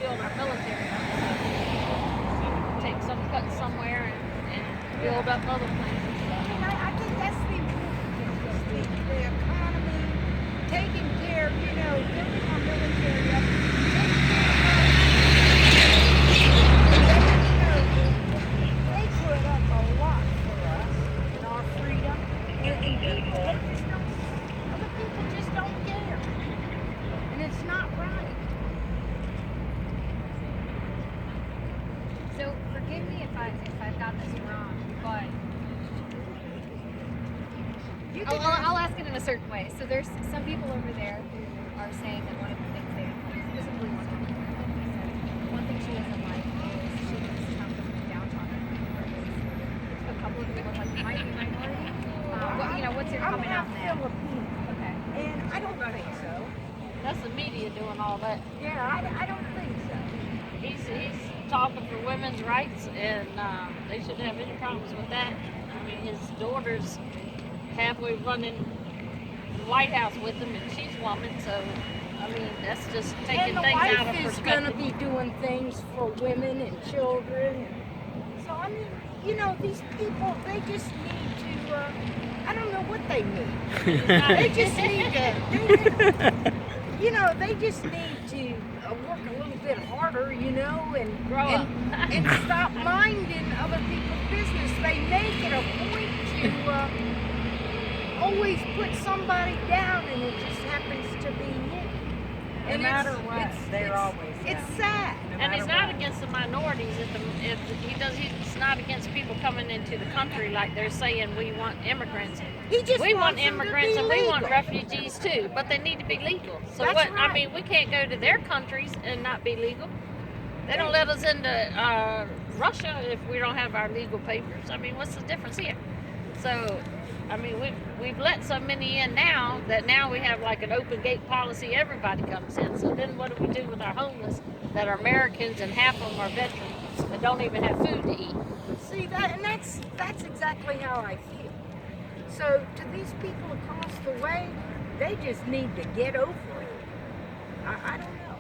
build our military up. So we can take some cuts somewhere and build up other places. So. I think that's the important thing, the economy, taking care, building our military up, taking care of they put up a lot for us and our freedom, and people, other people just don't care, and it's not right. So forgive me if I've got this wrong, but I'll ask it in a certain way. So there's some people over there who are saying that one of the things they specifically one of them, one thing she doesn't like is she thinks Trump is down talking. A couple of people like might be minority. What's your comment on that? Filipino, Okay. and I don't think so. That's the media doing all that. Yeah, I don't think so. He's talking for women's rights, and they shouldn't have any problems with that. I mean, his daughter's halfway running the White House with him, and she's a woman, so I mean, that's just taking and the things wife out of is perspective. going to be doing things for women and children. So, I mean, these people, they just need to, I don't know what they need. They just need to, they just need to work a little bit harder, and Grow up. and stop minding other people's business. They make it a point to always put somebody down, and it just happens to be him. No matter what, they're always It's down. sad. And he's not against the minorities. He's not against people coming into the country like they're saying we want immigrants. He just We want wants them to immigrants be and we want legal. refugees too, but they need to be legal. So That's what? I right. mean, we can't go to their countries and not be legal. They don't let us into Russia if we don't have our legal papers. I mean, what's the difference here? So, I mean, we've let so many in now that now we have like an open gate policy. Everybody comes in. So then what do we do with our homeless that are Americans and half of them are veterans that don't even have food to eat? See that, and that's exactly how I feel. So to these people across the way, they just need to get over it. I don't know.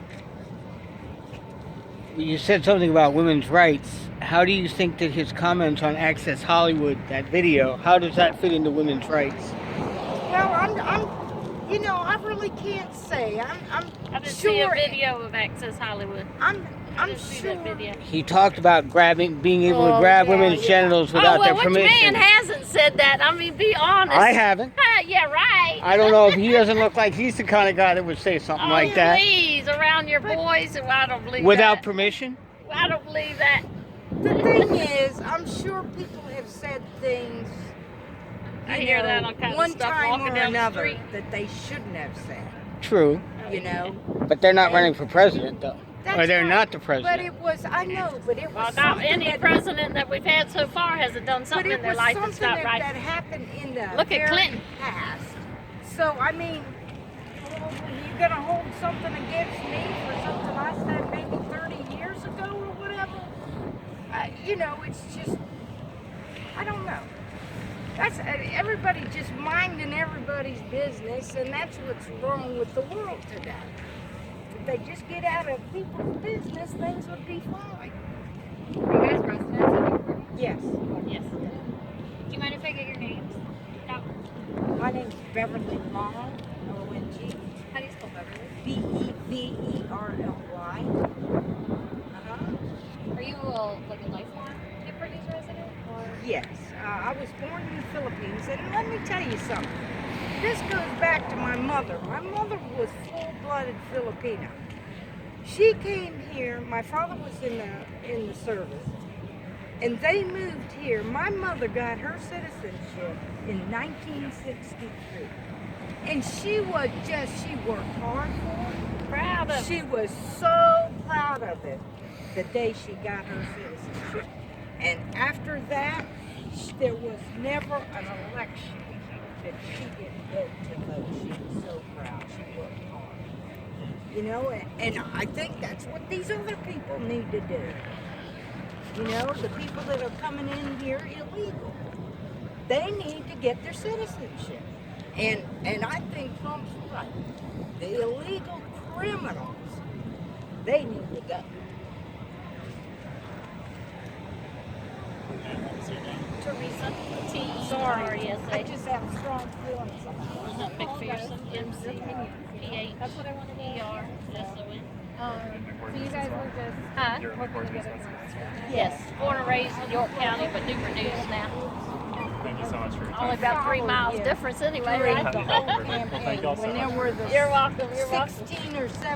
You said something about women's rights. How do you think that his comments on Access Hollywood, that video, how does that fit into women's rights? Well, I really can't say. I'm I didn't sure. see a video of Access Hollywood. I I'm didn't see sure. that video. He talked about being able to Oh, grab yeah, women's yeah. genitals without their which permission. man hasn't said that? I mean, be honest. I haven't. Yeah, right. I don't know if he doesn't look like he's the kind of guy that would say something like that Please, around your boys, I don't believe without that. permission. I don't believe that. The thing is, I'm sure people have said things. I hear that on kind of one stuff time walking or down the another street. that they shouldn't have said. True, but they're not running for president though, That's or they're right. not the But president. it was, I know, but it was Well, not something any that, president that we've had so far hasn't done but something it in their was life something that's not that, right. that happened in the Look at very Clinton. past. So, I mean, you're going to hold something against me for something I said maybe 30 years ago or whatever? It's just, I don't know. That's everybody just minding everybody's business, and that's what's wrong with the world today. If they just get out of people's business, things would be fine. Are you guys residents of Newport? Yes. Yes. Do you mind if I get your names? No. My name's Beverly Long, O-N-G, How do you spell Beverly? B-E-V-E-R-L-Y. Are you like a lifelong Newport News resident? Or? Yes, I was born in the Philippines, and let me tell you something. This goes back to my mother. My mother was full-blooded Filipino. She came here. My father was in the service, and they moved here. My mother got her citizenship in 1963, and she worked hard for it. Proud of She was so proud of it the day she got her citizenship. And after that, there was never an election that she didn't go to vote. She was so proud. She worked hard. And I think that's what these other people need to do. The people that are coming in here illegal, they need to get their citizenship. And I think Trump's right. The illegal criminals They need to go. Teresa. Sorry, I T-E-R-E-S-A. just have strong feelings about it. Was that McPherson? M-C-P-H-E-R-S-O-N. So you guys were just Huh? working together. Yes, born and raised in York County, but Newport News now. Thank you so much for your Only time. about 3 miles difference anyway, right? The whole campaign, when there were the You're welcome. You're welcome. 16 or 17